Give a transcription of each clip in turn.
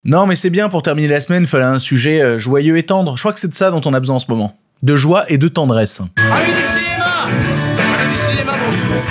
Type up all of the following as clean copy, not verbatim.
Non mais c'est bien, pour terminer la semaine, fallait un sujet joyeux et tendre. Je crois que c'est de ça dont on a besoin en ce moment. De joie et de tendresse. Allez du cinéma! Allez du cinéma, bonjour!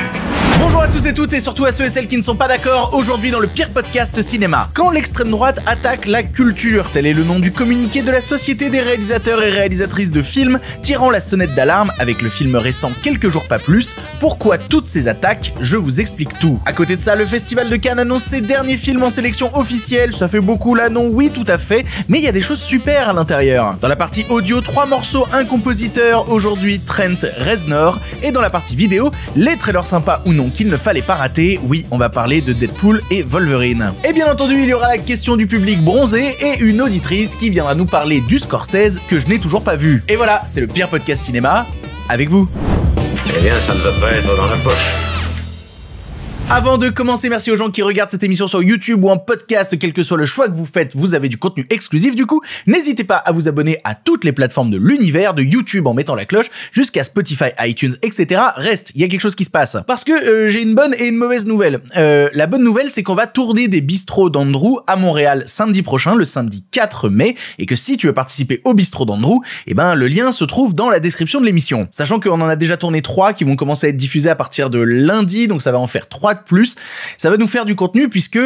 Bonjour à tous et toutes et surtout à ceux et celles qui ne sont pas d'accord aujourd'hui dans le pire podcast cinéma. Quand l'extrême droite attaque la culture, tel est le nom du communiqué de la Société des réalisateurs et réalisatrices de films, tirant la sonnette d'alarme avec le film récent Quelques jours pas plus. Pourquoi toutes ces attaques? Je vous explique tout. À côté de ça, le Festival de Cannes annonce ses derniers films en sélection officielle. Ça fait beaucoup là, non? Oui, tout à fait. Mais il y a des choses super à l'intérieur. Dans la partie audio, 3 morceaux, un compositeur, aujourd'hui Trent Reznor. Et dans la partie vidéo, les trailers sympas ou non qu'il ne fallait pas rater. Oui, on va parler de Deadpool et Wolverine. Et bien entendu, il y aura la question du public bronzé et une auditrice qui viendra nous parler du Scorsese que je n'ai toujours pas vu. Et voilà, c'est le pire podcast cinéma avec vous. Eh bien, ça ne va pas être dans la poche. Avant de commencer, merci aux gens qui regardent cette émission sur YouTube ou en podcast, quel que soit le choix que vous faites, vous avez du contenu exclusif. Du coup, n'hésitez pas à vous abonner à toutes les plateformes de l'univers, de YouTube en mettant la cloche, jusqu'à Spotify, iTunes, etc. Reste, il y a quelque chose qui se passe. Parce que j'ai une bonne et une mauvaise nouvelle. La bonne nouvelle, c'est qu'on va tourner des bistrots d'Andrew à Montréal samedi prochain, le samedi 4 mai, et que si tu veux participer au bistrot d'Andrew, eh ben le lien se trouve dans la description de l'émission. Sachant qu'on en a déjà tourné 3 qui vont commencer à être diffusés à partir de lundi, donc ça va en faire 3 de plus. Ça va nous faire du contenu puisque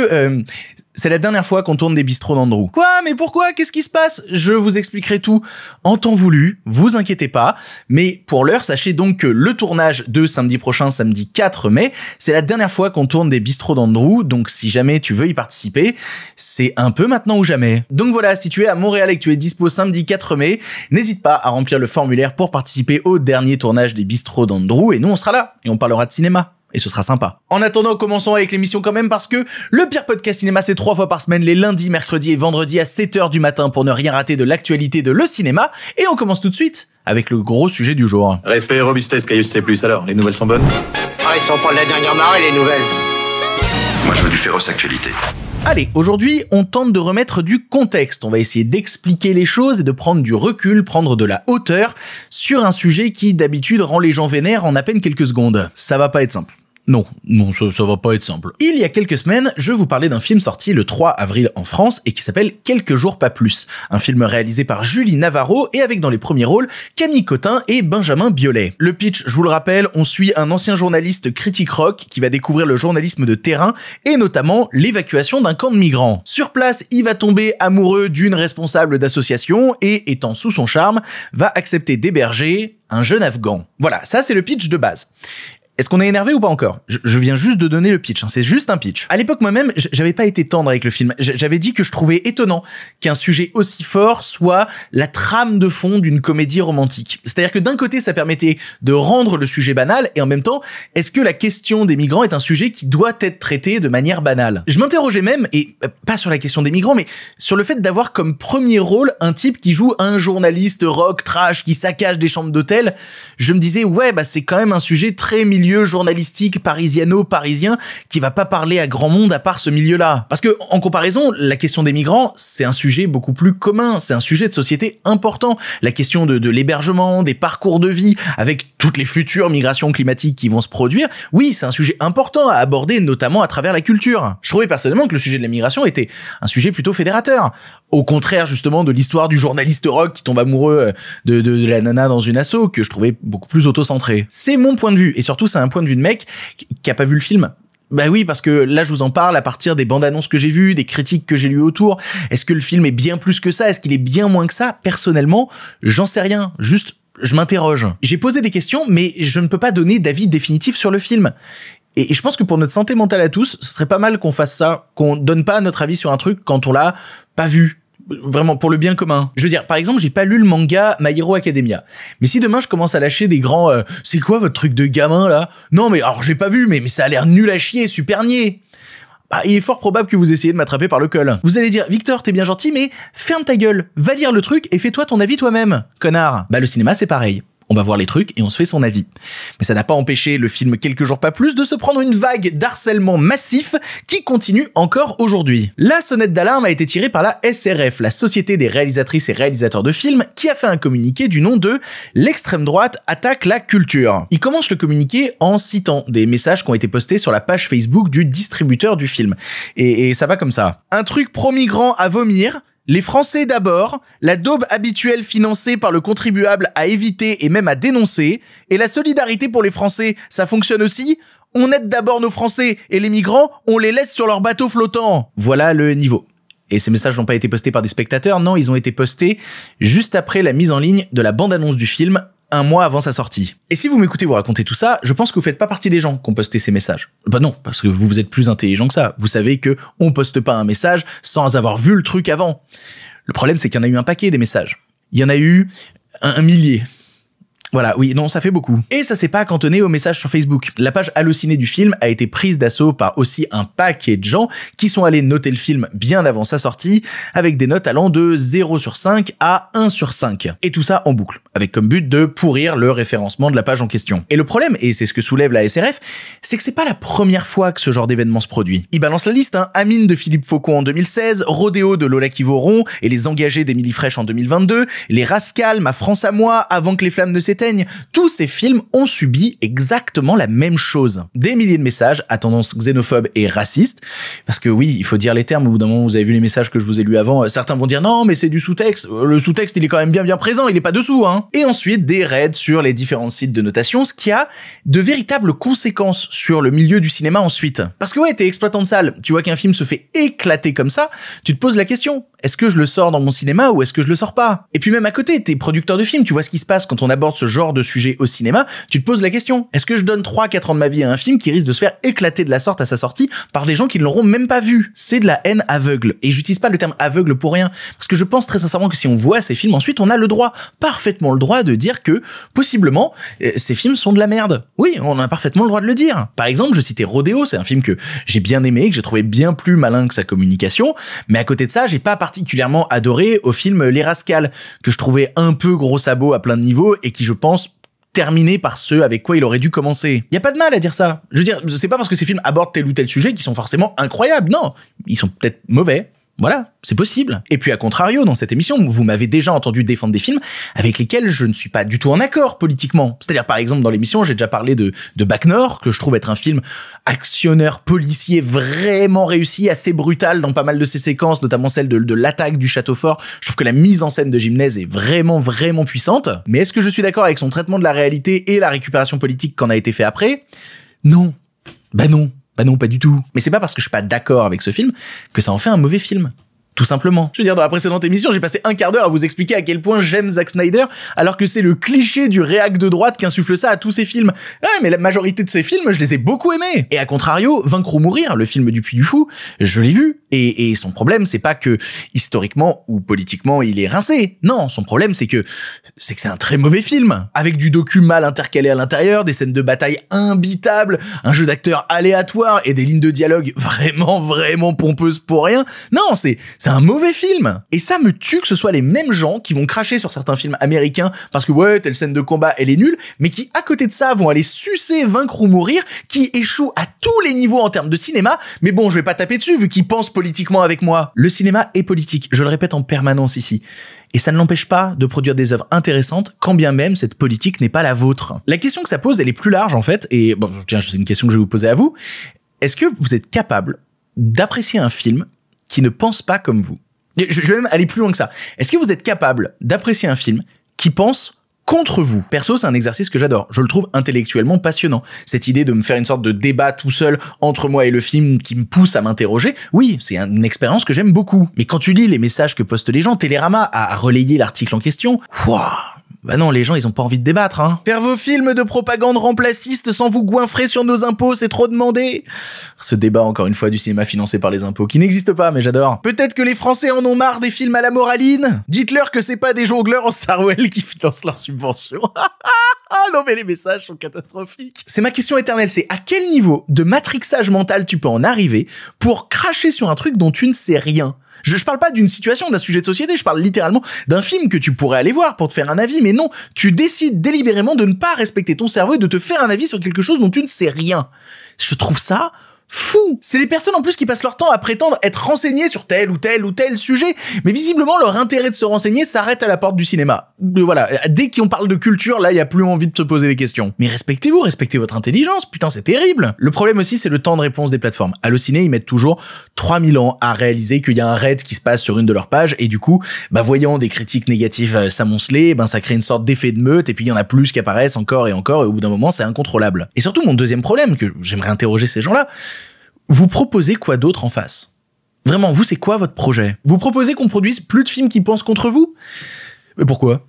c'est la dernière fois qu'on tourne des bistrots d'Andrew. Quoi? Mais pourquoi? Qu'est-ce qui se passe? Je vous expliquerai tout en temps voulu, vous inquiétez pas. Mais pour l'heure, sachez donc que le tournage de samedi prochain, samedi 4 mai, c'est la dernière fois qu'on tourne des bistrots d'Andrew. Donc si jamais tu veux y participer, c'est un peu maintenant ou jamais. Donc voilà, si tu es à Montréal et que tu es dispo samedi 4 mai, n'hésite pas à remplir le formulaire pour participer au dernier tournage des bistrots d'Andrew. Et nous, on sera là et on parlera de cinéma. Et ce sera sympa. En attendant, commençons avec l'émission quand même parce que le pire podcast cinéma, c'est 3 fois par semaine, les lundis, mercredis et vendredis à 7h du matin pour ne rien rater de l'actualité de le cinéma. Et on commence tout de suite avec le gros sujet du jour. Respect et robustesse, Caius C+. Alors, les nouvelles sont bonnes? Ah, ils sont pas de la dernière marée, les nouvelles. Moi, je veux du féroce actualité. Allez, aujourd'hui, on tente de remettre du contexte. On va essayer d'expliquer les choses et de prendre du recul, prendre de la hauteur sur un sujet qui, d'habitude, rend les gens vénères en à peine quelques secondes. Ça va pas être simple. Non, ça va pas être simple. Il y a quelques semaines, je vous parlais d'un film sorti le 3 avril en France et qui s'appelle Quelques jours pas plus. Un film réalisé par Julie Navarro et avec dans les premiers rôles Camille Cotin et Benjamin Biolay. Le pitch, je vous le rappelle, on suit un ancien journaliste critique rock qui va découvrir le journalisme de terrain et notamment l'évacuation d'un camp de migrants. Sur place, il va tomber amoureux d'une responsable d'association et, étant sous son charme, va accepter d'héberger un jeune Afghan. Voilà, ça c'est le pitch de base. Est-ce qu'on est énervé ou pas encore? Je viens juste de donner le pitch, hein, c'est juste un pitch. À l'époque moi-même, j'avais pas été tendre avec le film. J'avais dit que je trouvais étonnant qu'un sujet aussi fort soit la trame de fond d'une comédie romantique. C'est-à-dire que d'un côté, ça permettait de rendre le sujet banal, et en même temps, est-ce que la question des migrants est un sujet qui doit être traité de manière banale? Je m'interrogeais même, et pas sur la question des migrants, mais sur le fait d'avoir comme premier rôle un type qui joue un journaliste rock trash qui saccage des chambres d'hôtel. Je me disais, ouais, bah c'est quand même un sujet très milieu journalistique parisiano-parisien qui va pas parler à grand monde à part ce milieu-là. Parce que, en comparaison, la question des migrants, c'est un sujet beaucoup plus commun, c'est un sujet de société important. La question de l'hébergement, des parcours de vie, avec toutes les futures migrations climatiques qui vont se produire, oui, c'est un sujet important à aborder, notamment à travers la culture. Je trouvais personnellement que le sujet de la migration était un sujet plutôt fédérateur. Au contraire, justement, de l'histoire du journaliste rock qui tombe amoureux de la nana dans une asso, que je trouvais beaucoup plus auto-centré. C'est mon point de vue, et surtout, c'est un point de vue de mec qui a pas vu le film. Bah oui, parce que là, je vous en parle à partir des bandes annonces que j'ai vues, des critiques que j'ai lues autour. Est-ce que le film est bien plus que ça? Est-ce qu'il est bien moins que ça? Personnellement, j'en sais rien. Juste, je m'interroge. J'ai posé des questions, mais je ne peux pas donner d'avis définitif sur le film. Et je pense que pour notre santé mentale à tous, ce serait pas mal qu'on fasse ça, qu'on donne pas notre avis sur un truc quand on l'a pas vu. Vraiment, pour le bien commun. Je veux dire, par exemple, j'ai pas lu le manga My Hero Academia. Mais si demain je commence à lâcher des grands c'est quoi votre truc de gamin là? Non mais alors j'ai pas vu, mais ça a l'air nul à chier, super niais. Bah, il est fort probable que vous essayez de m'attraper par le col. Vous allez dire, Victor, t'es bien gentil, mais ferme ta gueule, va lire le truc et fais-toi ton avis toi-même, connard. Bah le cinéma c'est pareil. On va voir les trucs et on se fait son avis. Mais ça n'a pas empêché le film Quelques jours pas plus de se prendre une vague d'harcèlement massif qui continue encore aujourd'hui. La sonnette d'alarme a été tirée par la SRF, la Société des réalisatrices et réalisateurs de films, qui a fait un communiqué du nom de « L'extrême droite attaque la culture ». Il commence le communiqué en citant des messages qui ont été postés sur la page Facebook du distributeur du film. Et ça va comme ça. Un truc pro-migrant à vomir. Les Français d'abord, la daube habituelle financée par le contribuable à éviter et même à dénoncer, et la solidarité pour les Français, ça fonctionne aussi. On aide d'abord nos Français, et les migrants, on les laisse sur leur bateau flottant. Voilà le niveau. Et ces messages n'ont pas été postés par des spectateurs, non, ils ont été postés juste après la mise en ligne de la bande-annonce du film, un mois avant sa sortie. Et si vous m'écoutez vous raconter tout ça, je pense que vous faites pas partie des gens qui ont posté ces messages. Bah non, parce que vous êtes plus intelligent que ça. Vous savez que on poste pas un message sans avoir vu le truc avant. Le problème, c'est qu'il y en a eu un paquet des messages. Il y en a eu un millier. Voilà, oui, non, ça fait beaucoup. Et ça s'est pas cantonné aux messages sur Facebook. La page Allociné du film a été prise d'assaut par aussi un paquet de gens qui sont allés noter le film bien avant sa sortie, avec des notes allant de 0 sur 5 à 1 sur 5. Et tout ça en boucle, avec comme but de pourrir le référencement de la page en question. Et le problème, et c'est ce que soulève la SRF, c'est que c'est pas la première fois que ce genre d'événement se produit. Ils balancent la liste, hein. Amine de Philippe Faucon en 2016, Rodéo de Lola Kivoron et Les Engagés d'Émilie Fraiche en 2022, Les Rascals, Ma France à moi, Avant que les flammes ne s'éteignent. Tous ces films ont subi exactement la même chose. Des milliers de messages à tendance xénophobe et raciste. Parce que oui, il faut dire les termes. Au bout d'un moment, vous avez vu les messages que je vous ai lus avant. Certains vont dire non, mais c'est du sous-texte. Le sous-texte, il est quand même bien présent. Il est pas dessous, hein. Et ensuite, des raids sur les différents sites de notation, ce qui a de véritables conséquences sur le milieu du cinéma ensuite. Parce que ouais, t'es exploitant de salle. Tu vois qu'un film se fait éclater comme ça. Tu te poses la question. Est-ce que je le sors dans mon cinéma ou est-ce que je le sors pas? Et puis même à côté, t'es producteur de film, tu vois ce qui se passe quand on aborde ce genre de sujet au cinéma, tu te poses la question. Est-ce que je donne 3-4 ans de ma vie à un film qui risque de se faire éclater de la sorte à sa sortie par des gens qui ne l'auront même pas vu? C'est de la haine aveugle. Et j'utilise pas le terme aveugle pour rien. Parce que je pense très sincèrement que si on voit ces films, ensuite on a le droit, parfaitement le droit de dire que, possiblement, ces films sont de la merde. Oui, on a parfaitement le droit de le dire. Par exemple, je citais Rodéo, c'est un film que j'ai bien aimé, que j'ai trouvé bien plus malin que sa communication, mais à côté de ça, j'ai pas particulièrement adoré au film Les Rascals, que je trouvais un peu gros sabot à plein de niveaux et qui, je pense, terminé par ce avec quoi il aurait dû commencer. Y a pas de mal à dire ça. Je veux dire, c'est pas parce que ces films abordent tel ou tel sujet qu'ils sont forcément incroyables. Non, ils sont peut-être mauvais. Voilà, c'est possible. Et puis à contrario, dans cette émission, vous m'avez déjà entendu défendre des films avec lesquels je ne suis pas du tout en accord politiquement. C'est-à-dire par exemple dans l'émission, j'ai déjà parlé de Bac Nord, que je trouve être un film actionneur policier vraiment réussi, assez brutal dans pas mal de ses séquences, notamment celle de l'attaque du château fort. Je trouve que la mise en scène de Gimnez est vraiment puissante. Mais est-ce que je suis d'accord avec son traitement de la réalité et la récupération politique qu'en a été fait après? Non. Bah non. Bah non, pas du tout. Mais c'est pas parce que je suis pas d'accord avec ce film que ça en fait un mauvais film. Tout simplement. Je veux dire, dans la précédente émission, j'ai passé un quart d'heure à vous expliquer à quel point j'aime Zack Snyder, alors que c'est le cliché du réac de droite qui insuffle ça à tous ses films. Ouais, mais la majorité de ses films, je les ai beaucoup aimés. Et à contrario, Vaincre ou mourir, le film du Puy du Fou, je l'ai vu. Et son problème, c'est pas que historiquement ou politiquement il est rincé. Non, son problème, c'est que c'est un très mauvais film. Avec du docu mal intercalé à l'intérieur, des scènes de bataille imbitables, un jeu d'acteurs aléatoire et des lignes de dialogue vraiment pompeuses pour rien. Non, c'est un mauvais film. Et ça me tue que ce soit les mêmes gens qui vont cracher sur certains films américains parce que ouais, telle scène de combat, elle est nulle, mais qui, à côté de ça, vont aller sucer Vaincre ou mourir, qui échoue à tous les niveaux en termes de cinéma. Mais bon, je vais pas taper dessus vu qu'ils pensent politiquement avec moi. Le cinéma est politique, je le répète en permanence ici. Et ça ne l'empêche pas de produire des œuvres intéressantes, quand bien même cette politique n'est pas la vôtre. La question que ça pose, elle est plus large en fait, et bon, tiens, c'est une question que je vais vous poser à vous. Est-ce que vous êtes capable d'apprécier un film qui ne pense pas comme vous? Je vais même aller plus loin que ça. Est-ce que vous êtes capable d'apprécier un film qui pense contre vous? Perso, c'est un exercice que j'adore. Je le trouve intellectuellement passionnant. Cette idée de me faire une sorte de débat tout seul entre moi et le film qui me pousse à m'interroger, oui, c'est une expérience que j'aime beaucoup. Mais quand tu lis les messages que postent les gens, Télérama a relayé l'article en question. Wouah! Bah non, les gens, ils ont pas envie de débattre, hein. Faire vos films de propagande remplaciste sans vous goinfrer sur nos impôts, c'est trop demandé. Ce débat, encore une fois, du cinéma financé par les impôts, qui n'existe pas, mais j'adore. Peut-être que les Français en ont marre des films à la moraline. Dites-leur que c'est pas des jongleurs en Sarwell qui financent leurs subventions. Ah non, mais les messages sont catastrophiques. C'est ma question éternelle, c'est à quel niveau de matrixage mental tu peux en arriver pour cracher sur un truc dont tu ne sais rien? Je parle pas d'une situation, d'un sujet de société, je parle littéralement d'un film que tu pourrais aller voir pour te faire un avis, mais non, tu décides délibérément de ne pas respecter ton cerveau et de te faire un avis sur quelque chose dont tu ne sais rien. Je trouve ça fou. C'est des personnes en plus qui passent leur temps à prétendre être renseignées sur tel ou tel sujet, mais visiblement leur intérêt de se renseigner s'arrête à la porte du cinéma. Voilà, dès qu'on parle de culture, là, il y a plus envie de se poser des questions. Mais respectez-vous, respectez votre intelligence, putain, c'est terrible. Le problème aussi, c'est le temps de réponse des plateformes. Allociné, ils mettent toujours 3000 ans à réaliser qu'il y a un raid qui se passe sur une de leurs pages, et du coup, voyant des critiques négatives s'amonceler, ça crée une sorte d'effet de meute, et puis il y en a plus qui apparaissent encore, et au bout d'un moment, c'est incontrôlable. Et surtout, mon deuxième problème, que j'aimerais interroger ces gens-là, vous proposez quoi d'autre en face? Vraiment, vous, c'est quoi votre projet? Vous proposez qu'on produise plus de films qui pensent contre vous? Mais pourquoi?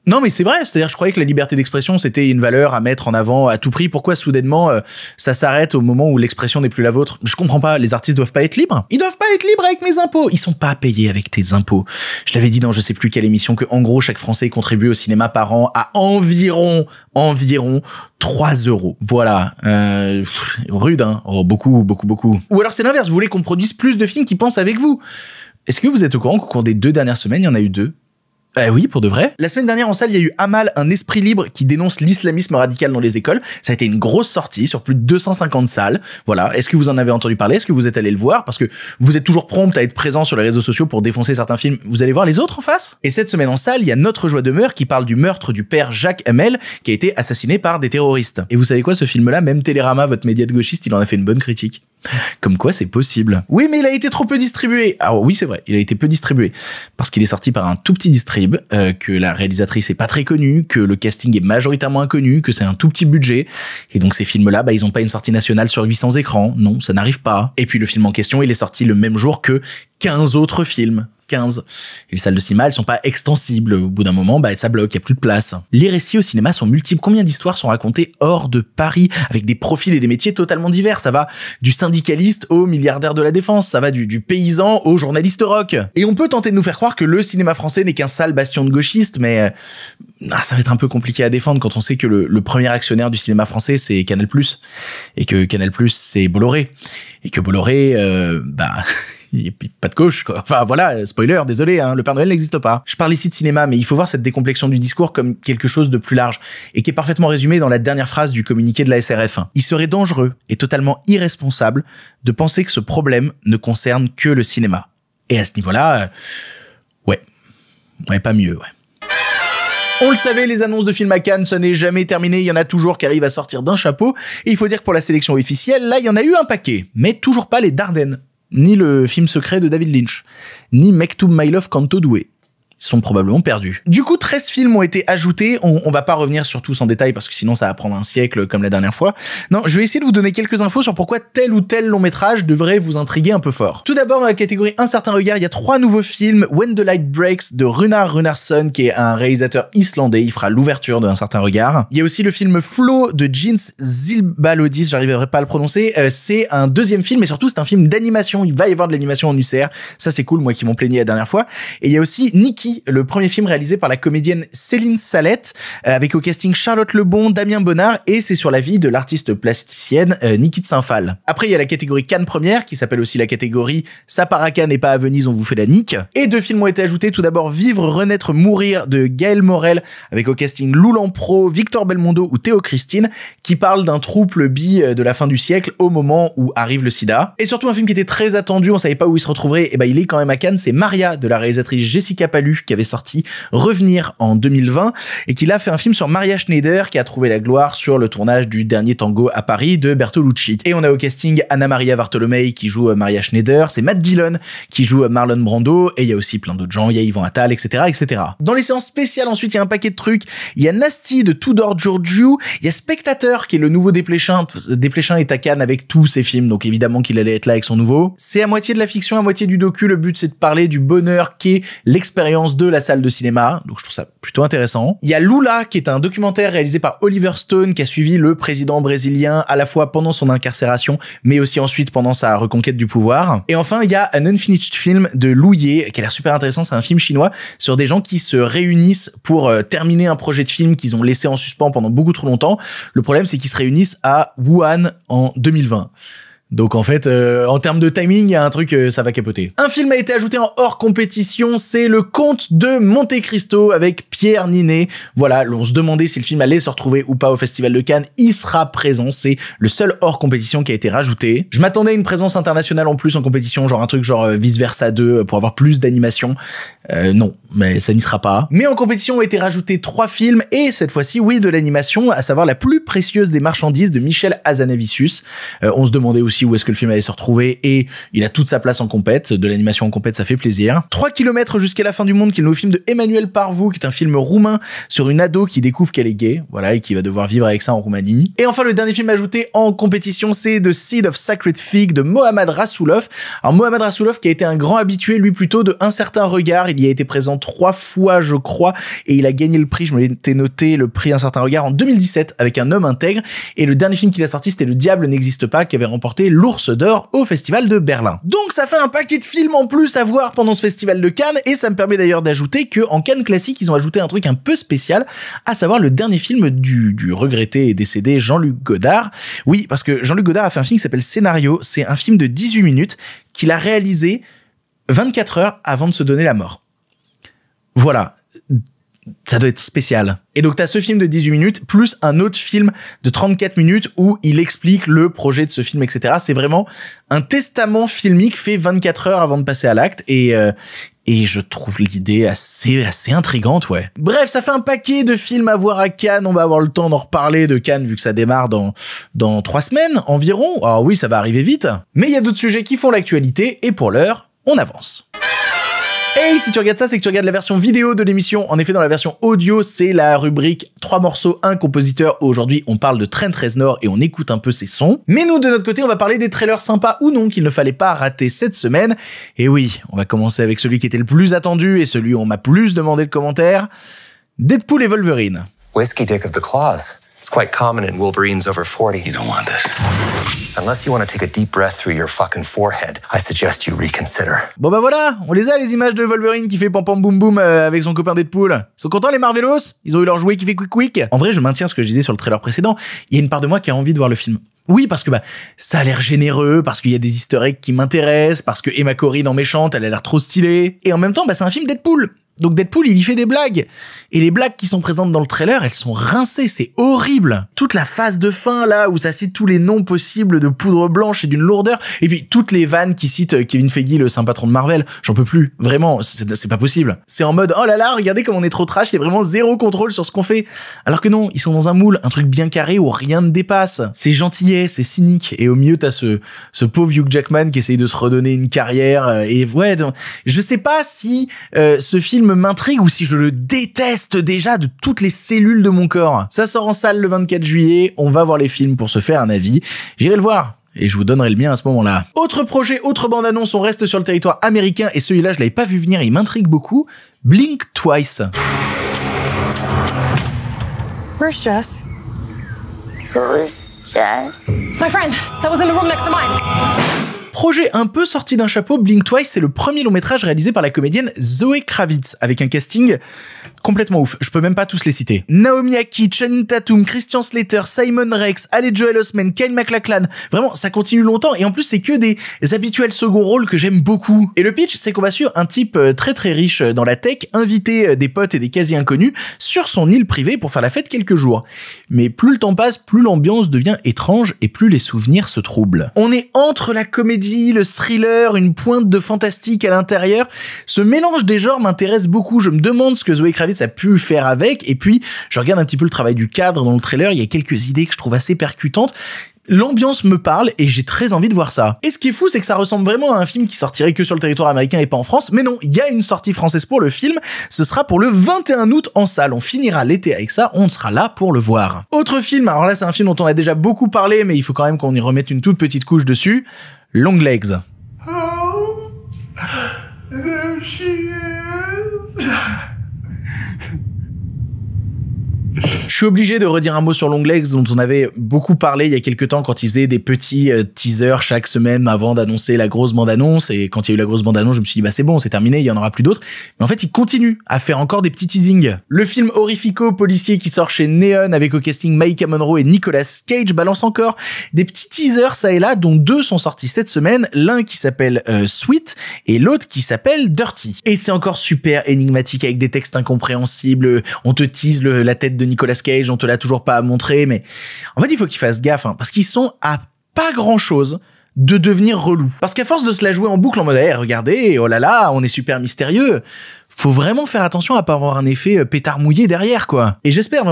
Non, mais c'est vrai, c'est-à-dire je croyais que la liberté d'expression c'était une valeur à mettre en avant à tout prix. Pourquoi soudainement ça s'arrête au moment où l'expression n'est plus la vôtre? Je comprends pas, les artistes doivent pas être libres? Ils doivent pas être libres avec mes impôts. Ils sont pas payés avec tes impôts. Je l'avais dit dans je sais plus quelle émission que en gros chaque Français contribue au cinéma par an à environ 3 €. Voilà, rude hein. Oh, beaucoup. Ou alors c'est l'inverse, vous voulez qu'on produise plus de films qui pensent avec vous. Est-ce que vous êtes au courant qu'au cours des 2 dernières semaines, il y en a eu 2? Oui, pour de vrai. La semaine dernière en salle, il y a eu Amal, un esprit libre qui dénonce l'islamisme radical dans les écoles. Ça a été une grosse sortie sur plus de 250 salles. Voilà. Est-ce que vous en avez entendu parler? Est-ce que vous êtes allé le voir? Parce que vous êtes toujours prompt à être présent sur les réseaux sociaux pour défoncer certains films. Vous allez voir les autres en face? Et cette semaine en salle, il y a Notre joie demeure qui parle du meurtre du père Jacques Hamel qui a été assassiné par des terroristes. Et vous savez quoi, ce film-là, même Télérama, votre média de gauchiste, il en a fait une bonne critique. Comme quoi c'est possible. Oui, mais il a été trop peu distribué. Alors oui, c'est vrai, il a été peu distribué parce qu'il est sorti par un tout petit distrib, que la réalisatrice est pas très connue, que le casting est majoritairement inconnu, que c'est un tout petit budget, et donc ces films-là, ils ont pas une sortie nationale sur 800 écrans. Non, ça n'arrive pas. Et puis le film en question, il est sorti le même jour que 15 autres films. 15. Et les salles de cinéma, elles sont pas extensibles. Au bout d'un moment, ça bloque, il y a plus de place. Les récits au cinéma sont multiples. Combien d'histoires sont racontées hors de Paris, avec des profils et des métiers totalement divers? Ça va du syndicaliste au milliardaire de la défense, ça va du paysan au journaliste rock. Et on peut tenter de nous faire croire que le cinéma français n'est qu'un sale bastion de gauchistes, mais ça va être un peu compliqué à défendre quand on sait que le premier actionnaire du cinéma français, c'est Canal+, et que Canal+, c'est Bolloré. Et que Bolloré, il n'y a pas de gauche, quoi. Enfin, voilà, spoiler, désolé, hein, le Père Noël n'existe pas. Je parle ici de cinéma, mais il faut voir cette décomplexion du discours comme quelque chose de plus large, et qui est parfaitement résumé dans la dernière phrase du communiqué de la SRF. Il serait dangereux et totalement irresponsable de penser que ce problème ne concerne que le cinéma. Et à ce niveau-là, ouais, pas mieux, ouais. On le savait, les annonces de films à Cannes, ça n'est jamais terminé, il y en a toujours qui arrivent à sortir d'un chapeau, et il faut dire que pour la sélection officielle, là, il y en a eu un paquet, mais toujours pas les Dardennes. Ni le film secret de David Lynch, ni Mektoub My Love Kanto Doué. Ils sont probablement perdus. Du coup, 13 films ont été ajoutés. On va pas revenir sur tous en détail parce que sinon ça va prendre un siècle comme la dernière fois. Non, je vais essayer de vous donner quelques infos sur pourquoi tel ou tel long métrage devrait vous intriguer un peu fort. Tout d'abord, dans la catégorie Un certain regard, il y a 3 nouveaux films. When the Light Breaks de Runar Runarsson, qui est un réalisateur islandais. Il fera l'ouverture de Un certain regard. Il y a aussi le film Flow de Jens Zilbalodis, j'arriverai pas à le prononcer. C'est un deuxième film et surtout c'est un film d'animation. Il va y avoir de l'animation en UCR. Ça c'est cool, moi qui m'en plaignais la dernière fois. Et il y a aussi Nikki, le premier film réalisé par la comédienne Céline Salette, avec au casting Charlotte Lebon, Damien Bonnard, et c'est sur la vie de l'artiste plasticienne Niki de Saint-Phal. Après, il y a la catégorie Cannes première, qui s'appelle aussi la catégorie Ça part à Cannes et pas à Venise, on vous fait la nique. Et 2 films ont été ajoutés. Tout d'abord, Vivre, Renaître, Mourir de Gaël Morel, avec au casting Lou Lampro, Victor Belmondo ou Théo Christine, qui parle d'un trouble bi de la fin du siècle au moment où arrive le sida. Et surtout un film qui était très attendu, on savait pas où il se retrouverait, et il est quand même à Cannes, c'est Maria de la réalisatrice Jessica Pallu, qui avait sorti Revenir en 2020 et qui a fait un film sur Maria Schneider qui a trouvé la gloire sur le tournage du Dernier Tango à Paris de Bertolucci. Et on a au casting Anna Maria Bartolomei qui joue Maria Schneider, c'est Matt Dillon qui joue Marlon Brando et il y a aussi plein d'autres gens, il y a Yvan Attal, etc. Dans les séances spéciales ensuite il y a un paquet de trucs, il y a Nasty de Tudor Giorgio, il y a Spectateur qui est le nouveau Desplechin est à Cannes avec tous ses films, donc évidemment qu'il allait être là avec son nouveau. C'est à moitié de la fiction, à moitié du docu, le but c'est de parler du bonheur qu'est l'expérience de la salle de cinéma, donc je trouve ça plutôt intéressant. Il y a Lula qui est un documentaire réalisé par Oliver Stone qui a suivi le président brésilien à la fois pendant son incarcération mais aussi ensuite pendant sa reconquête du pouvoir. Et enfin il y a An Unfinished Film de Lou Ye qui a l'air super intéressant, c'est un film chinois sur des gens qui se réunissent pour terminer un projet de film qu'ils ont laissé en suspens pendant beaucoup trop longtemps. Le problème c'est qu'ils se réunissent à Wuhan en 2020. Donc en fait, en termes de timing, il y a un truc, ça va capoter. Un film a été ajouté en hors compétition, c'est Le Comte de Monte Cristo avec Pierre Ninet. Voilà, on se demandait si le film allait se retrouver ou pas au Festival de Cannes. Il sera présent, c'est le seul hors compétition qui a été rajouté. Je m'attendais à une présence internationale en plus en compétition, genre un truc genre Vice Versa 2 pour avoir plus d'animation. Non, mais ça n'y sera pas. Mais en compétition ont été rajoutés 3 films et cette fois-ci, oui, de l'animation, à savoir La plus précieuse des marchandises de Michel Hazanavicius. On se demandait aussi où est-ce que le film allait se retrouver et il a toute sa place en compète. De l'animation en compète, ça fait plaisir. 3 kilomètres jusqu'à la fin du monde, qui est le nouveau film de Emmanuel Parvou, qui est un film roumain sur une ado qui découvre qu'elle est gay, voilà, et qui va devoir vivre avec ça en Roumanie. Et enfin, le dernier film ajouté en compétition, c'est The Seed of Sacred Fig de Mohammad Rassoulov. Alors Mohammad Rassoulov qui a été un grand habitué, lui plutôt de Un certain regard, il y a été présent 3 fois je crois, et il a gagné le prix, je me l'étais noté, le prix Un certain regard en 2017 avec Un homme intègre, et le dernier film qu'il a sorti c'était Le diable n'existe pas, qui avait remporté l'Ours d'or au Festival de Berlin. Donc ça fait un paquet de films en plus à voir pendant ce Festival de Cannes, et ça me permet d'ailleurs d'ajouter que en Cannes classique ils ont ajouté un truc un peu spécial, à savoir le dernier film du regretté et décédé Jean-Luc Godard. Oui, parce que Jean-Luc Godard a fait un film qui s'appelle Scénario, c'est un film de 18 minutes qu'il a réalisé 24 heures avant de se donner la mort. Voilà, ça doit être spécial. Et donc t'as ce film de 18 minutes, plus un autre film de 34 minutes où il explique le projet de ce film, etc. C'est vraiment un testament filmique fait 24 heures avant de passer à l'acte, et je trouve l'idée assez intrigante, ouais. Bref, ça fait un paquet de films à voir à Cannes, on va avoir le temps d'en reparler de Cannes vu que ça démarre dans 3 semaines environ. Ah oui, ça va arriver vite. Mais il y a d'autres sujets qui font l'actualité, et pour l'heure, on avance. Hey, si tu regardes ça, c'est que tu regardes la version vidéo de l'émission. En effet, dans la version audio, c'est la rubrique 3 morceaux, 1 compositeur. Aujourd'hui, on parle de Trent Reznor et on écoute un peu ses sons. Mais nous, de notre côté, on va parler des trailers sympas ou non qu'il ne fallait pas rater cette semaine. Et oui, on va commencer avec celui qui était le plus attendu et celui où on m'a plus demandé de commentaires. Deadpool et Wolverine. Whiskey dick of the claws. It's quite common in Wolverines over 40. You don't want this. Unless you want to take a deep breath through your fucking forehead, I suggest you reconsider. Bon bah voilà, on les a les images de Wolverine qui fait pam pam boum boum avec son copain Deadpool. Ils sont contents les Marvelos? Ils ont eu leur jouet qui fait quick quick. En vrai, je maintiens ce que je disais sur le trailer précédent. Il y a une part de moi qui a envie de voir le film. Oui, parce que ça a l'air généreux, parce qu'il y a des easter eggs qui m'intéressent, parce que Emma Corrin en méchante, elle a l'air trop stylée. Et en même temps, c'est un film Deadpool. Donc Deadpool, il y fait des blagues. Et les blagues qui sont présentes dans le trailer, elles sont rincées, c'est horrible. Toute la phase de fin, là, où ça cite tous les noms possibles de poudre blanche et d'une lourdeur. Et puis, toutes les vannes qui citent Kevin Feige, le saint patron de Marvel. J'en peux plus. Vraiment, c'est pas possible. C'est en mode, oh là là, regardez comme on est trop trash, il y a vraiment zéro contrôle sur ce qu'on fait. Alors que non, ils sont dans un moule, un truc bien carré où rien ne dépasse. C'est gentillet, c'est cynique. Et au milieu, t'as ce pauvre Hugh Jackman qui essaye de se redonner une carrière. Et ouais, donc, je sais pas si ce film m'intrigue ou si je le déteste déjà de toutes les cellules de mon corps. Ça sort en salle le 24 juillet, on va voir les films pour se faire un avis. J'irai le voir. Et je vous donnerai le mien à ce moment-là. Autre projet, autre bande-annonce, on reste sur le territoire américain et celui-là, je l'avais pas vu venir et il m'intrigue beaucoup. Blink Twice. Where's Jess? Who's Jess? My friend, that was in the room next to mine. Projet un peu sorti d'un chapeau, Blink Twice, c'est le premier long métrage réalisé par la comédienne Zoé Kravitz, avec un casting complètement ouf. Je peux même pas tous les citer. Naomi Ackie, Channing Tatum, Christian Slater, Simon Rex, Haley Joel Osment, Kyle MacLachlan. Vraiment, ça continue longtemps et en plus, c'est que des habituels second rôles que j'aime beaucoup. Et le pitch, c'est qu'on va suivre un type très très riche dans la tech, inviter des potes et des quasi-inconnus sur son île privée pour faire la fête quelques jours. Mais plus le temps passe, plus l'ambiance devient étrange et plus les souvenirs se troublent. On est entre la comédie, le thriller, une pointe de fantastique à l'intérieur. Ce mélange des genres m'intéresse beaucoup. Je me demande ce que Zoé Kravitz a pu faire avec, et puis je regarde un petit peu le travail du cadre dans le trailer, il y a quelques idées que je trouve assez percutantes. L'ambiance me parle et j'ai très envie de voir ça. Et ce qui est fou, c'est que ça ressemble vraiment à un film qui sortirait que sur le territoire américain et pas en France, mais non, il y a une sortie française pour le film, ce sera pour le 21 août en salle, on finira l'été avec ça, on sera là pour le voir. Autre film, alors là c'est un film dont on a déjà beaucoup parlé, mais il faut quand même qu'on y remette une toute petite couche dessus, Longlegs. Oh, there she is. suis obligé de redire un mot sur Longlegs dont on avait beaucoup parlé il y a quelques temps quand il faisait des petits teasers chaque semaine avant d'annoncer la grosse bande-annonce, et quand il y a eu la grosse bande-annonce, je me suis dit bah c'est bon, c'est terminé, il y en aura plus d'autres. Mais en fait, il continue à faire encore des petits teasings. Le film horrifico-policier qui sort chez Neon avec au casting Maïka Monroe et Nicolas Cage balance encore des petits teasers ça et là, dont 2 sont sortis cette semaine, l'un qui s'appelle Sweet et l'autre qui s'appelle Dirty. Et c'est encore super énigmatique avec des textes incompréhensibles, on te tease la tête de Nicolas Cage, on te l'a toujours pas montré, mais en fait il faut qu'ils fassent gaffe, hein, parce qu'ils sont à pas grand chose de devenir relou. Parce qu'à force de se la jouer en boucle en mode hey, regardez, oh là là, on est super mystérieux, faut vraiment faire attention à pas avoir un effet pétard mouillé derrière, quoi. Et j'espère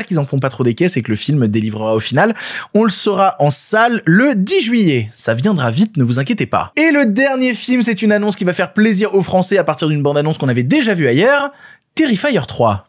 qu'ils en font pas trop des caisses et que le film délivrera au final. On le saura en salle le 10 juillet. Ça viendra vite, ne vous inquiétez pas. Et le dernier film, c'est une annonce qui va faire plaisir aux Français à partir d'une bande-annonce qu'on avait déjà vue ailleurs, Terrifier 3.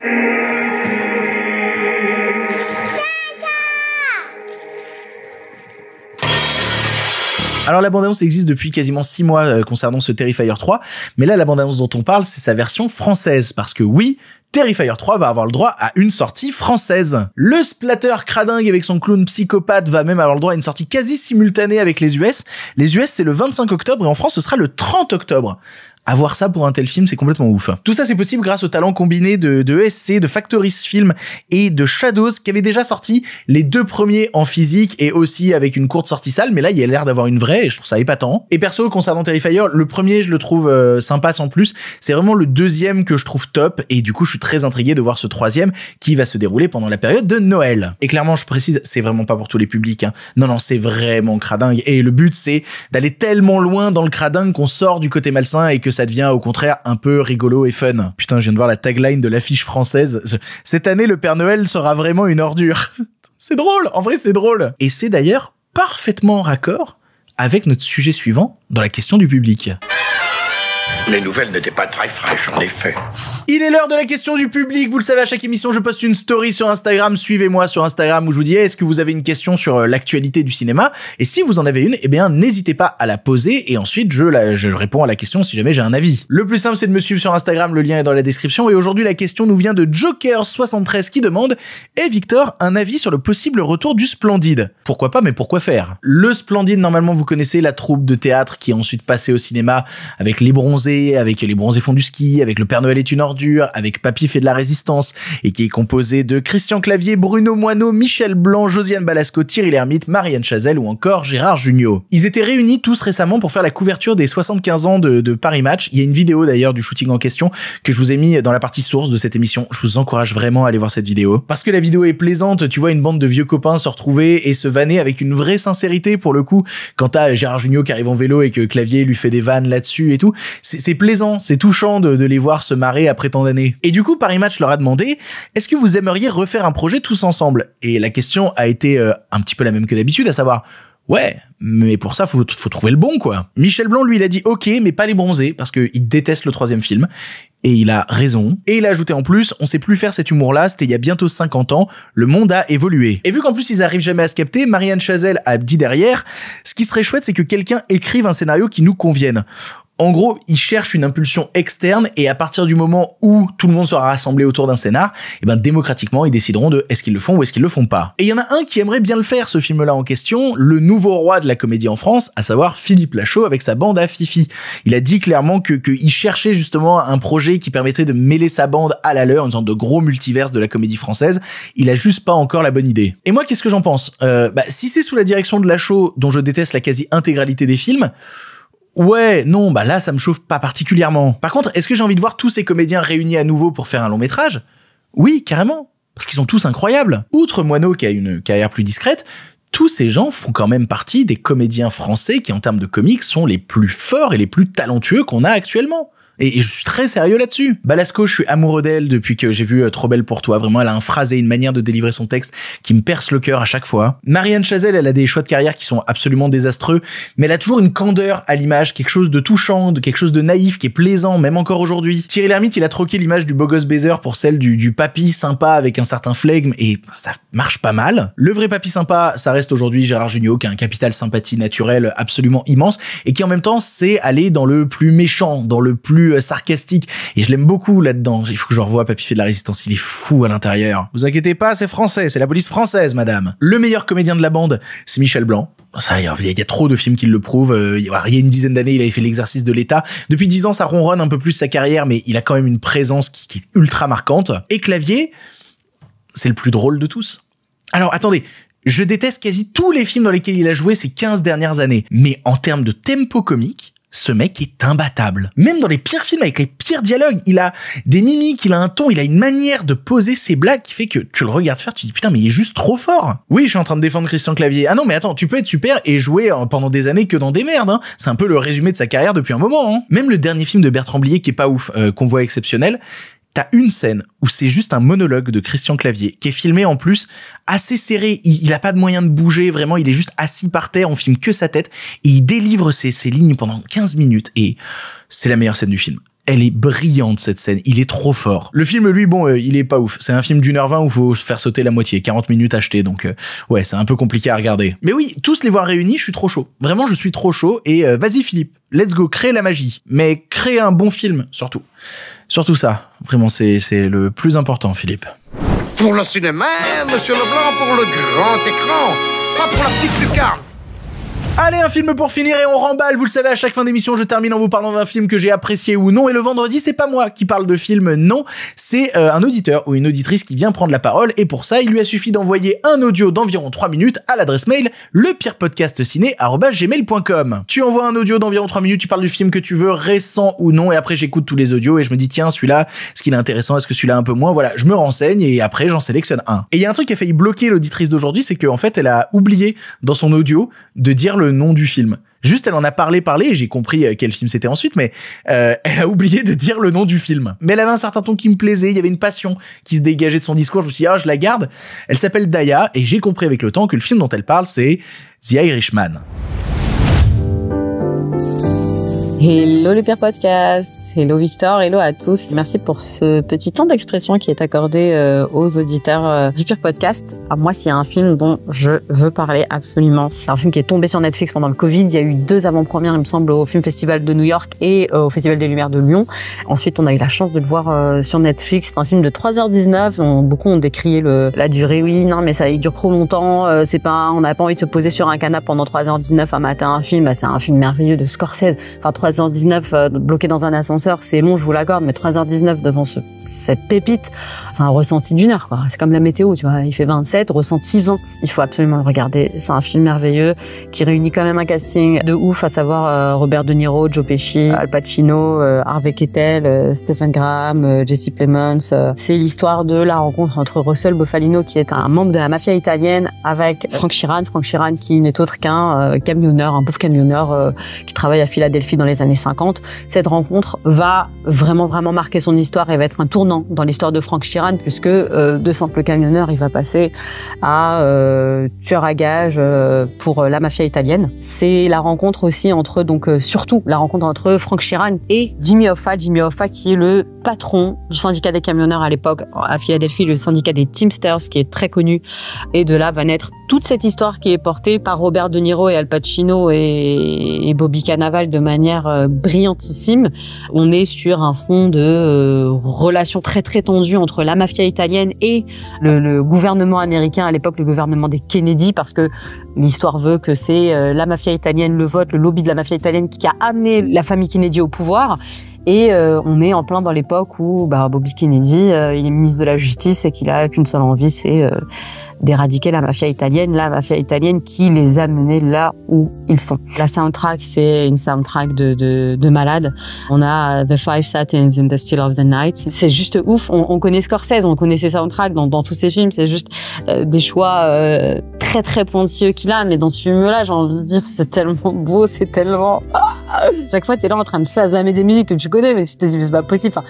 Alors la bande-annonce existe depuis quasiment 6 mois concernant ce Terrifier 3, mais là la bande-annonce dont on parle, c'est sa version française, parce que oui, Terrifier 3 va avoir le droit à une sortie française. Le splatter cradingue avec son clown psychopathe va même avoir le droit à une sortie quasi simultanée avec les US. Les US, c'est le 25 octobre et en France, ce sera le 30 octobre. Avoir ça pour un tel film, c'est complètement ouf. Tout ça, c'est possible grâce au talent combiné de ESC, de Factoris Film et de Shadows, qui avaient déjà sorti les 2 premiers en physique et aussi avec une courte sortie salle, mais là, il y a l'air d'avoir une vraie et je trouve ça épatant. Et perso, concernant Terrifier, le premier, je le trouve sympa sans plus. C'est vraiment le deuxième que je trouve top et du coup, je suis très intrigué de voir ce troisième qui va se dérouler pendant la période de Noël. Et clairement, je précise, c'est vraiment pas pour tous les publics, hein. Non, c'est vraiment cradingue. Et le but, c'est d'aller tellement loin dans le cradingue qu'on sort du côté malsain et que ça devient au contraire un peu rigolo et fun. Putain, je viens de voir la tagline de l'affiche française. Cette année, le Père Noël sera vraiment une ordure. C'est drôle, en vrai c'est drôle. Et c'est d'ailleurs parfaitement en raccord avec notre sujet suivant dans la question du public. Les nouvelles n'étaient pas très fraîches, en effet. Il est l'heure de la question du public. Vous le savez, à chaque émission, je poste une story sur Instagram. Suivez-moi sur Instagram où je vous dis est-ce que vous avez une question sur l'actualité du cinéma? Et si vous en avez une, eh bien, n'hésitez pas à la poser et ensuite je réponds à la question si jamais j'ai un avis. Le plus simple, c'est de me suivre sur Instagram. Le lien est dans la description. Et aujourd'hui, la question nous vient de Joker73 qui demande Victor, un avis sur le possible retour du Splendide? Pourquoi pas, mais pourquoi faire? Le Splendide, normalement, vous connaissez la troupe de théâtre qui est ensuite passée au cinéma avec Les Bronzés, avec Les Bronzés font du ski, avec Le Père Noël est une ordure, avec Papy fait de la résistance, et qui est composé de Christian Clavier, Bruno Moineau, Michel Blanc, Josiane Balasco, Thierry Lhermitte, Marianne Chazelle ou encore Gérard Jugnot. Ils étaient réunis tous récemment pour faire la couverture des 75 ans de Paris Match. Il y a une vidéo d'ailleurs du shooting en question que je vous ai mis dans la partie source de cette émission. Je vous encourage vraiment à aller voir cette vidéo. Parce que la vidéo est plaisante, tu vois une bande de vieux copains se retrouver et se vanner avec une vraie sincérité pour le coup. Quand t'as Gérard Jugnot qui arrive en vélo et que Clavier lui fait des vannes là-dessus et tout, c'est plaisant, c'est touchant de les voir se marrer après tant d'années. Et du coup, Paris Match leur a demandé est-ce que vous aimeriez refaire un projet tous ensemble? Et la question a été un petit peu la même que d'habitude, à savoir ouais, mais pour ça, faut trouver le bon, quoi. Michel Blanc, lui, il a dit ok, mais pas Les Bronzés, parce qu'il déteste le 3e film. Et il a raison. Et il a ajouté en plus, on sait plus faire cet humour-là, c'était il y a bientôt 50 ans, le monde a évolué. Et vu qu'en plus ils arrivent jamais à se capter, Marianne Chazelle a dit derrière, ce qui serait chouette, c'est que quelqu'un écrive un scénario qui nous convienne. En gros, ils cherchent une impulsion externe et à partir du moment où tout le monde sera rassemblé autour d'un scénar, et ben démocratiquement, ils décideront de est-ce qu'ils le font ou est-ce qu'ils le font pas. Et il y en a un qui aimerait bien le faire, ce film-là en question, le nouveau roi de la comédie en France, à savoir Philippe Lachaud avec sa bande à Fifi. Il a dit clairement qu'il cherchait justement un projet qui permettrait de mêler sa bande à la leur, une sorte de gros multiverse de la comédie française. Il a juste pas encore la bonne idée. Et moi, qu'est-ce que j'en pense? Si c'est sous la direction de Lachaud, dont je déteste la quasi-intégralité des films, ouais, non, là, ça me chauffe pas particulièrement. Par contre, est-ce que j'ai envie de voir tous ces comédiens réunis à nouveau pour faire un long métrage? Oui, carrément. Parce qu'ils sont tous incroyables. Outre Moineau, qui a une carrière plus discrète, tous ces gens font quand même partie des comédiens français qui, en termes de comiques, sont les plus forts et les plus talentueux qu'on a actuellement. Et je suis très sérieux là-dessus. Balasco, je suis amoureux d'elle depuis que j'ai vu Trop belle pour toi. Vraiment, elle a un phrasé, une manière de délivrer son texte qui me perce le cœur à chaque fois. Marianne Chazelle, elle a des choix de carrière qui sont absolument désastreux, mais elle a toujours une candeur à l'image, quelque chose de touchant, de quelque chose de naïf qui est plaisant, même encore aujourd'hui. Thierry Lhermitte, il a troqué l'image du beau gosse baiser pour celle du papy sympa avec un certain flegme, et ça marche pas mal. Le vrai papy sympa, ça reste aujourd'hui Gérard Jugnot, qui a un capital sympathie naturel absolument immense, et qui en même temps sait aller dans le plus méchant, dans le plus plus sarcastique. Et je l'aime beaucoup là-dedans. Il faut que je revoie Papy fait de la résistance. Il est fou à l'intérieur. Vous inquiétez pas, c'est français. C'est la police française, madame. Le meilleur comédien de la bande, c'est Michel Blanc. Ça, il y a trop de films qui le prouvent. Il y a une dizaine d'années, il avait fait L'exercice de l'État. Depuis 10 ans, ça ronronne un peu plus sa carrière, mais il a quand même une présence qui est ultra marquante. Et Clavier, c'est le plus drôle de tous. Alors, attendez. Je déteste quasi tous les films dans lesquels il a joué ces 15 dernières années. Mais en termes de tempo comique, ce mec est imbattable. Même dans les pires films avec les pires dialogues, il a des mimiques, il a un ton, il a une manière de poser ses blagues qui fait que tu le regardes faire, tu te dis putain mais il est juste trop fort. Oui, je suis en train de défendre Christian Clavier. Ah non mais attends, tu peux être super et jouer pendant des années que dans des merdes. Hein. C'est un peu le résumé de sa carrière depuis un moment. Hein. Même le dernier film de Bertrand Blier qui est pas ouf, Convoi exceptionnel, t'as une scène où c'est juste un monologue de Christian Clavier qui est filmé en plus assez serré. Il a pas de moyen de bouger, vraiment. Il est juste assis par terre, on filme que sa tête et il délivre ses lignes pendant 15 minutes et c'est la meilleure scène du film. Elle est brillante, cette scène. Il est trop fort. Le film, lui, bon, il est pas ouf. C'est un film d'1h20 où il faut faire sauter la moitié. 40 minutes achetées, donc ouais, c'est un peu compliqué à regarder. Mais oui, tous les voir réunis, je suis trop chaud. Vraiment, je suis trop chaud. Et vas-y, Philippe, let's go, crée la magie. Mais crée un bon film, surtout. Surtout ça. Vraiment, c'est le plus important, Philippe. Pour le cinéma, monsieur Leblanc, pour le grand écran, pas pour la petite lucarne. Allez, un film pour finir et on remballe. Vous le savez, à chaque fin d'émission, je termine en vous parlant d'un film que j'ai apprécié ou non. Et le vendredi, c'est pas moi qui parle de film, non. C'est un auditeur ou une auditrice qui vient prendre la parole. Et pour ça, il lui a suffi d'envoyer un audio d'environ 3 minutes à l'adresse mail lepirepodcastciné@gmail.com. Tu envoies un audio d'environ 3 minutes, tu parles du film que tu veux, récent ou non. Et après, j'écoute tous les audios et je me dis, tiens, celui-là, est-ce qu'il est intéressant? Est-ce que celui-là un peu moins? Voilà, je me renseigne et après, j'en sélectionne un. Et il y a un truc qui a failli bloquer l'auditrice d'aujourd'hui, c'est qu'en fait, elle a oublié dans son audio de dire le nom du film. Juste, elle en a parlé et j'ai compris quel film c'était ensuite, mais elle a oublié de dire le nom du film. Mais elle avait un certain ton qui me plaisait, il y avait une passion qui se dégageait de son discours. Je me suis dit, je la garde. Elle s'appelle Daya et j'ai compris avec le temps que le film dont elle parle, c'est The Irishman. Hello le Pire Podcast, hello Victor, hello à tous. Merci pour ce petit temps d'expression qui est accordé aux auditeurs du Pire Podcast. Alors moi, s'il y a un film dont je veux parler absolument, c'est un film qui est tombé sur Netflix pendant le Covid. Il y a eu 2 avant-premières, il me semble, au Film Festival de New York et au Festival des Lumières de Lyon. Ensuite, on a eu la chance de le voir sur Netflix. C'est un film de 3h19. Beaucoup ont décrié la durée. Oui, non, mais ça, il dure trop longtemps. On n'a pas envie de se poser sur un canapé pendant 3h19 à mater un film. C'est un film merveilleux de Scorsese. Enfin, 3h19 bloqué dans un ascenseur, c'est long, je vous l'accorde, mais 3h19 devant cette pépite, c'est un ressenti d'1 heure, quoi. C'est comme la météo, tu vois. Il fait 27, ressenti 20. Il faut absolument le regarder. C'est un film merveilleux qui réunit quand même un casting de ouf, à savoir Robert De Niro, Joe Pesci, Al Pacino, Harvey Keitel, Stephen Graham, Jesse Plemons. C'est l'histoire de la rencontre entre Russell Bufalino, qui est un membre de la mafia italienne, avec Frank Sheeran. Frank Sheeran qui n'est autre qu'un camionneur, un pauvre camionneur qui travaille à Philadelphie dans les années 50. Cette rencontre va vraiment marquer son histoire et va être un tournant dans l'histoire de Frank Sheeran, puisque de simple camionneur, il va passer à tueur à gages pour la mafia italienne. C'est la rencontre aussi entre, surtout la rencontre entre Frank Sheeran et Jimmy Hoffa. Jimmy Hoffa qui est le patron du syndicat des camionneurs à l'époque à Philadelphie, le syndicat des Teamsters, qui est très connu. Et de là va naître toute cette histoire qui est portée par Robert De Niro et Al Pacino et Bobby Cannavale de manière brillantissime. On est sur un fond de relations très tendues entre la mafia italienne et le gouvernement américain, à l'époque le gouvernement des Kennedy, parce que l'histoire veut que c'est la mafia italienne, le vote, le lobby de la mafia italienne qui a amené la famille Kennedy au pouvoir. Et on est en plein dans l'époque où Bobby Kennedy, il est ministre de la Justice et qu'il a qu'une seule envie, c'est d'éradiquer la mafia italienne qui les a menés là où ils sont. La soundtrack, c'est une soundtrack de malade. On a The Five Satins in the Still of the Night. C'est juste ouf. On connaît Scorsese, on connaît ses soundtracks dans tous ses films. C'est juste des choix très pointilleux qu'il a. Mais dans ce film-là, j'ai envie de dire, c'est tellement beau, c'est tellement... Chaque fois, t'es là en train de chasamer des musiques que tu connais, mais tu te dis, c'est pas possible. Enfin,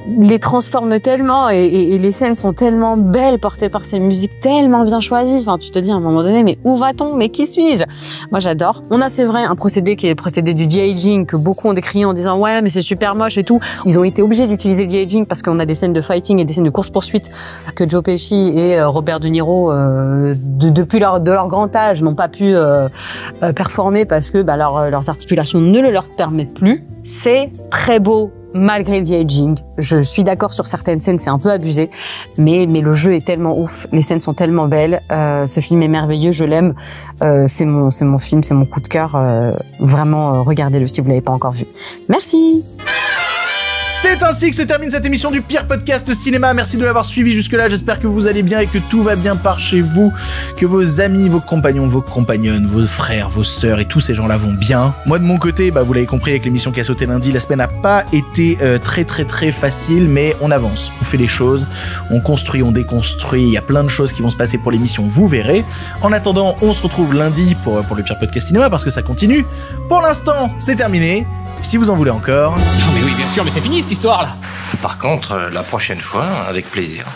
les transforme tellement et les scènes sont tellement belles, portées par ces musiques tellement bien choisies. Enfin, tu te dis à un moment donné, mais où va-t-on? Mais qui suis-je? Moi, j'adore. On a, c'est vrai, un procédé qui est le procédé du de-aging que beaucoup ont décrié en disant ouais, mais c'est super moche et tout. Ils ont été obligés d'utiliser le de-aging parce qu'on a des scènes de fighting et des scènes de course-poursuite que Joe Pesci et Robert De Niro, depuis leur grand âge, n'ont pas pu performer parce que leurs articulations ne le leur permettent plus. C'est très beau. Malgré le de-aging, je suis d'accord sur certaines scènes, c'est un peu abusé, mais le jeu est tellement ouf, les scènes sont tellement belles, ce film est merveilleux, je l'aime, c'est mon film, c'est mon coup de cœur, vraiment regardez-le si vous l'avez pas encore vu. Merci. C'est ainsi que se termine cette émission du pire podcast cinéma. Merci de l'avoir suivi jusque-là. J'espère que vous allez bien et que tout va bien par chez vous, que vos amis, vos compagnons, vos compagnonnes, vos frères, vos sœurs et tous ces gens-là vont bien. Moi, de mon côté, vous l'avez compris avec l'émission qui a sauté lundi, la semaine n'a pas été très facile, mais on avance, on fait les choses, on construit, on déconstruit. Il y a plein de choses qui vont se passer pour l'émission, vous verrez. En attendant, on se retrouve lundi pour le pire podcast cinéma parce que ça continue. Pour l'instant, c'est terminé. Si vous en voulez encore... Non mais oui, bien sûr, mais c'est fini cette histoire-là. Par contre, la prochaine fois, avec plaisir.